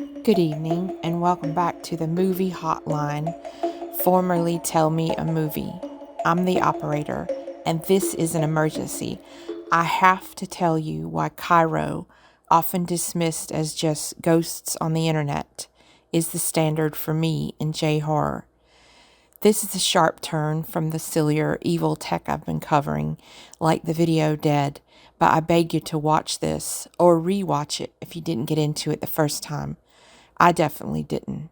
Good evening, and welcome back to the Movie Hotline, formerly Tell Me a Movie. I'm the operator, and this is an emergency. I have to tell you why Kairo, often dismissed as just ghosts on the internet, is the standard for me in J-horror. This is a sharp turn from the sillier, evil tech I've been covering, like the video Dead, but I beg you to watch this, or re-watch it if you didn't get into it the first time. I definitely didn't.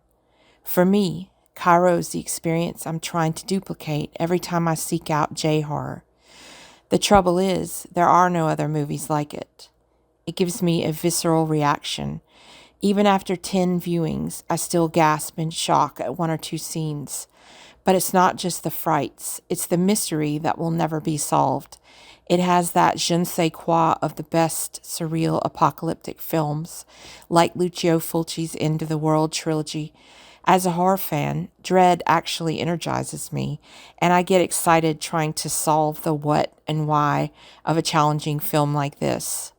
For me, Kairo is the experience I'm trying to duplicate every time I seek out J-horror. The trouble is, there are no other movies like it. It gives me a visceral reaction. Even after 10 viewings, I still gasp in shock at one or two scenes. But it's not just the frights, it's the mystery that will never be solved. It has that je ne sais quoi of the best surreal apocalyptic films, like Lucio Fulci's End of the World trilogy. As a horror fan, dread actually energizes me, and I get excited trying to solve the what and why of a challenging film like this.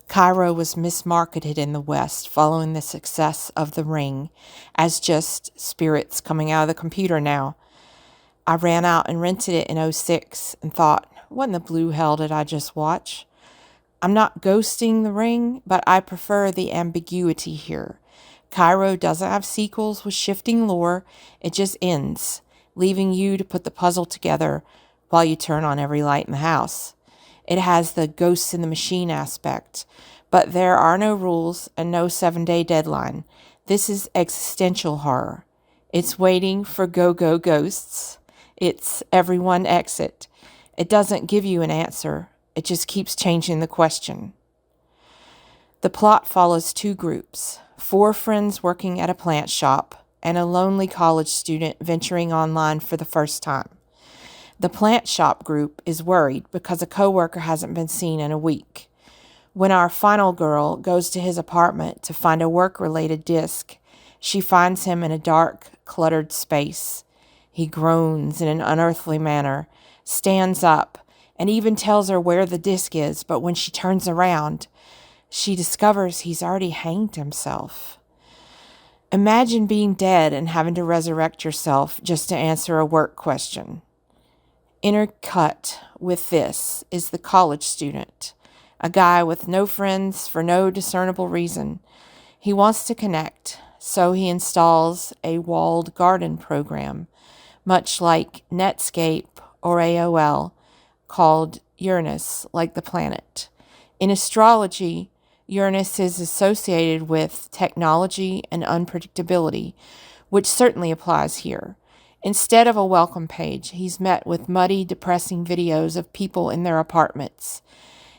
Kairo was mismarketed in the West following the success of The Ring as just spirits coming out of the computer now. I ran out and rented it in '06 and thought, what in the blue hell did I just watch? I'm not ghosting The Ring, but I prefer the ambiguity here. Kairo doesn't have sequels with shifting lore, it just ends, leaving you to put the puzzle together while you turn on every light in the house. It has the ghosts in the machine aspect, but there are no rules and no 7-day deadline. This is existential horror. It's waiting for go-go ghosts. It's everyone exit. It doesn't give you an answer. It just keeps changing the question. The plot follows two groups, 4 friends working at a plant shop and a lonely college student venturing online for the first time. The plant shop group is worried because a coworker hasn't been seen in a week. When our final girl goes to his apartment to find a work-related disc, she finds him in a dark, cluttered space. He groans in an unearthly manner, stands up, and even tells her where the disc is, but when she turns around, she discovers he's already hanged himself. Imagine being dead and having to resurrect yourself just to answer a work question. Intercut with this is the college student, a guy with no friends for no discernible reason. He wants to connect, so he installs a walled garden program, much like Netscape or AOL, called Uranus, like the planet. In astrology, Uranus is associated with technology and unpredictability, which certainly applies here. Instead of a welcome page, he's met with muddy, depressing videos of people in their apartments,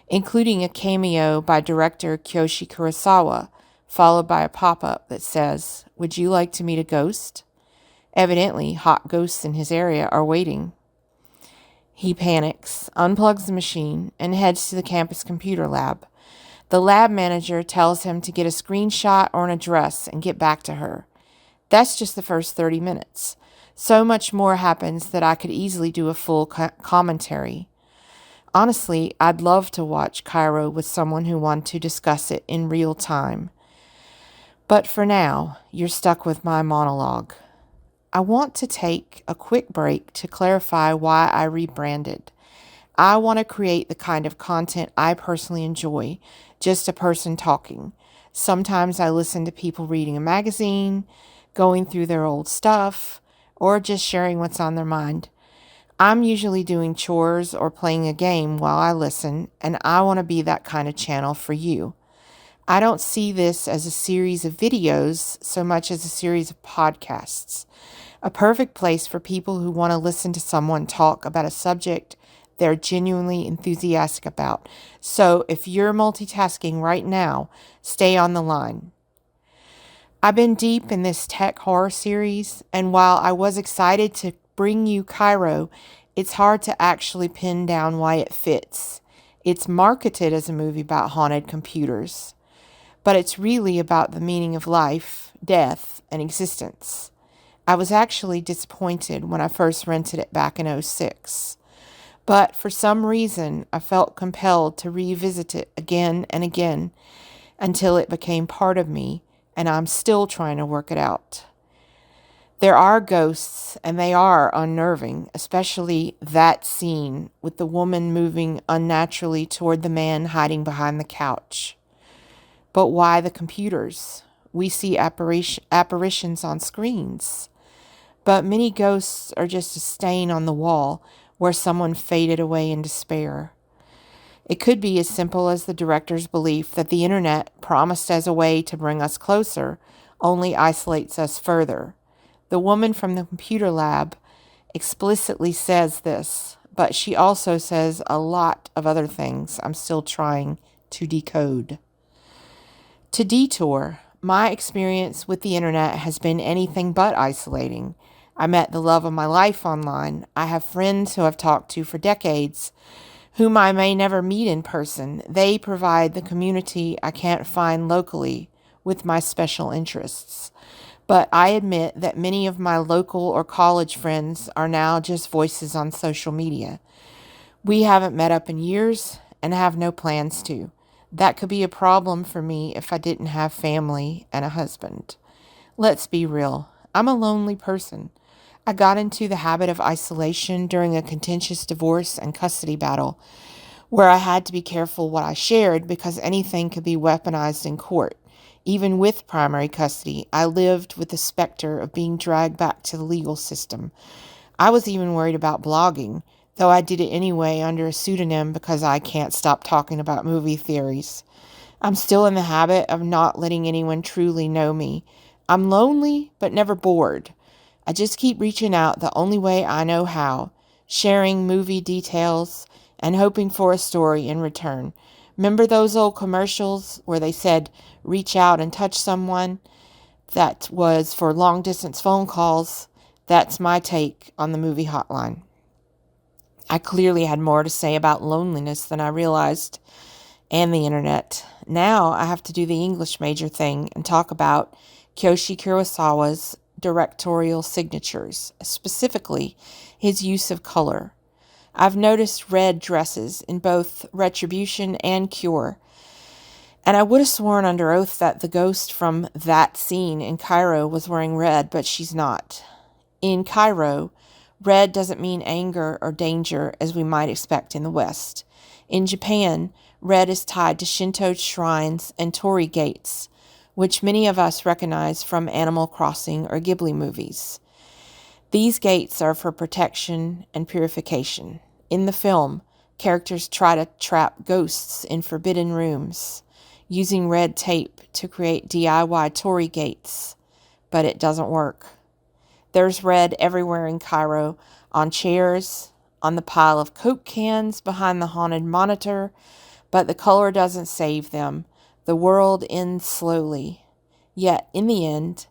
including a cameo by director Kiyoshi Kurosawa, followed by a pop-up that says, "Would you like to meet a ghost?" Evidently, hot ghosts in his area are waiting. He panics, unplugs the machine, and heads to the campus computer lab. The lab manager tells him to get a screenshot or an address and get back to her. That's just the first 30 minutes. So much more happens that I could easily do a full commentary. Honestly, I'd love to watch Kairo with someone who wanted to discuss it in real time. But for now, you're stuck with my monologue. I want to take a quick break to clarify why I rebranded. I want to create the kind of content I personally enjoy, just a person talking. Sometimes I listen to people reading a magazine, going through their old stuff, or just sharing what's on their mind. I'm usually doing chores or playing a game while I listen, and I want to be that kind of channel for you. I don't see this as a series of videos so much as a series of podcasts. A perfect place for people who want to listen to someone talk about a subject they're genuinely enthusiastic about. So if you're multitasking right now, stay on the line. I've been deep in this tech horror series, and while I was excited to bring you Kairo, it's hard to actually pin down why it fits. It's marketed as a movie about haunted computers, but it's really about the meaning of life, death, and existence. I was actually disappointed when I first rented it back in '06, but for some reason I felt compelled to revisit it again and again until it became part of me and I'm still trying to work it out. There are ghosts, and they are unnerving, especially that scene with the woman moving unnaturally toward the man hiding behind the couch. But why the computers? We see apparitions on screens. But many ghosts are just a stain on the wall where someone faded away in despair. It could be as simple as the director's belief that the internet, promised as a way to bring us closer, only isolates us further. The woman from the computer lab explicitly says this, but she also says a lot of other things I'm still trying to decode. To detour, my experience with the internet has been anything but isolating. I met the love of my life online. I have friends who I've talked to for decades, whom I may never meet in person. They provide the community I can't find locally with my special interests. But I admit that many of my local or college friends are now just voices on social media. We haven't met up in years and have no plans to. That could be a problem for me if I didn't have family and a husband. Let's be real. I'm a lonely person. I got into the habit of isolation during a contentious divorce and custody battle where I had to be careful what I shared because anything could be weaponized in court. Even with primary custody, I lived with the specter of being dragged back to the legal system. I was even worried about blogging, though I did it anyway under a pseudonym because I can't stop talking about movie theories. I'm still in the habit of not letting anyone truly know me. I'm lonely, but never bored. I just keep reaching out the only way I know how, sharing movie details and hoping for a story in return. Remember those old commercials where they said, reach out and touch someone? That was for long distance phone calls. That's my take on the movie hotline. I clearly had more to say about loneliness than I realized, and the internet. Now I have to do the English major thing and talk about Kiyoshi Kurosawa's directorial signatures, specifically his use of color. I've noticed red dresses in both Retribution and Cure, and I would have sworn under oath that the ghost from that scene in Kairo was wearing red, but she's not. In Kairo, red doesn't mean anger or danger as we might expect in the West. In Japan, red is tied to Shinto shrines and torii gates, which many of us recognize from Animal Crossing or Ghibli movies. These gates are for protection and purification. In the film, characters try to trap ghosts in forbidden rooms, using red tape to create DIY torii gates, but it doesn't work. There's red everywhere in Kairo, on chairs, on the pile of Coke cans behind the haunted monitor, but the color doesn't save them. The world ends slowly. Yet, in the end,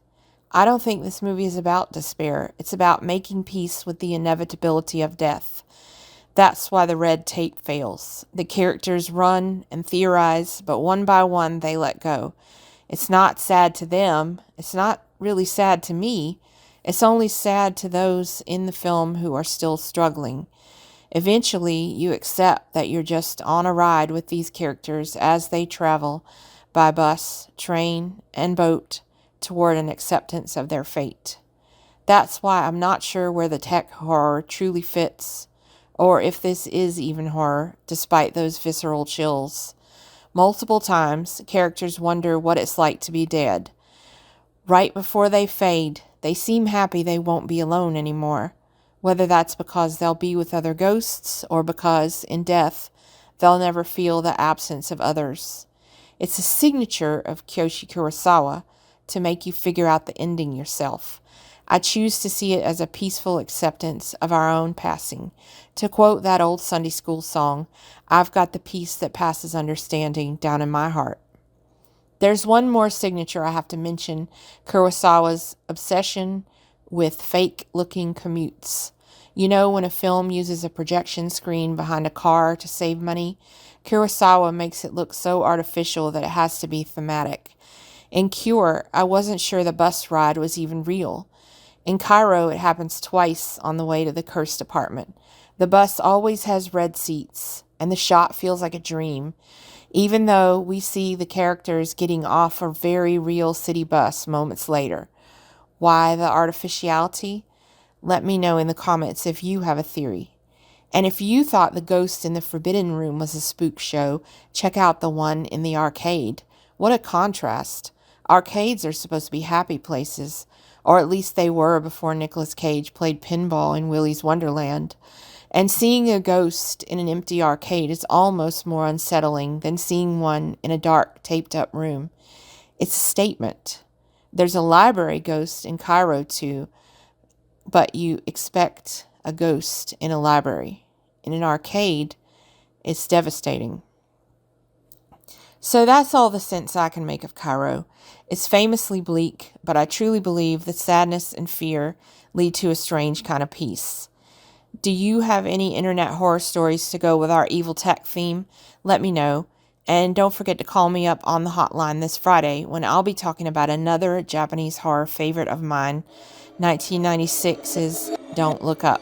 I don't think this movie is about despair. It's about making peace with the inevitability of death. That's why the red tape fails. The characters run and theorize, but one by one they let go. It's not sad to them. It's not really sad to me. It's only sad to those in the film who are still struggling. Eventually, you accept that you're just on a ride with these characters as they travel by bus, train, and boat toward an acceptance of their fate. That's why I'm not sure where the tech horror truly fits, or if this is even horror, despite those visceral chills. Multiple times, characters wonder what it's like to be dead. Right before they fade, they seem happy they won't be alone anymore, whether that's because they'll be with other ghosts or because, in death, they'll never feel the absence of others. It's a signature of Kiyoshi Kurosawa to make you figure out the ending yourself. I choose to see it as a peaceful acceptance of our own passing. To quote that old Sunday school song, I've got the peace that passes understanding down in my heart. There's one more signature I have to mention, Kurosawa's obsession with fake-looking commutes. You know when a film uses a projection screen behind a car to save money? Kurosawa makes it look so artificial that it has to be thematic. In Cure, I wasn't sure the bus ride was even real. In Kairo, it happens twice on the way to the cursed apartment. The bus always has red seats, and the shot feels like a dream. even though we see the characters getting off a very real city bus moments later. Why the artificiality? Let me know in the comments if you have a theory. And if you thought the ghost in the Forbidden Room was a spook show, check out the one in the arcade. What a contrast. Arcades are supposed to be happy places, or at least they were before Nicolas Cage played pinball in Willy's Wonderland. And seeing a ghost in an empty arcade is almost more unsettling than seeing one in a dark, taped-up room. It's a statement. There's a library ghost in Kairo too, but you expect a ghost in a library. In an arcade, it's devastating. So that's all the sense I can make of Kairo. It's famously bleak, but I truly believe that sadness and fear lead to a strange kind of peace. Do you have any internet horror stories to go with our evil tech theme? Let me know. And don't forget to call me up on the hotline this Friday when I'll be talking about another Japanese horror favorite of mine, 1996's Don't Look Up.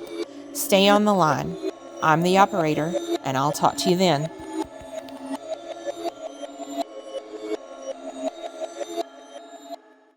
Stay on the line. I'm the operator, and I'll talk to you then.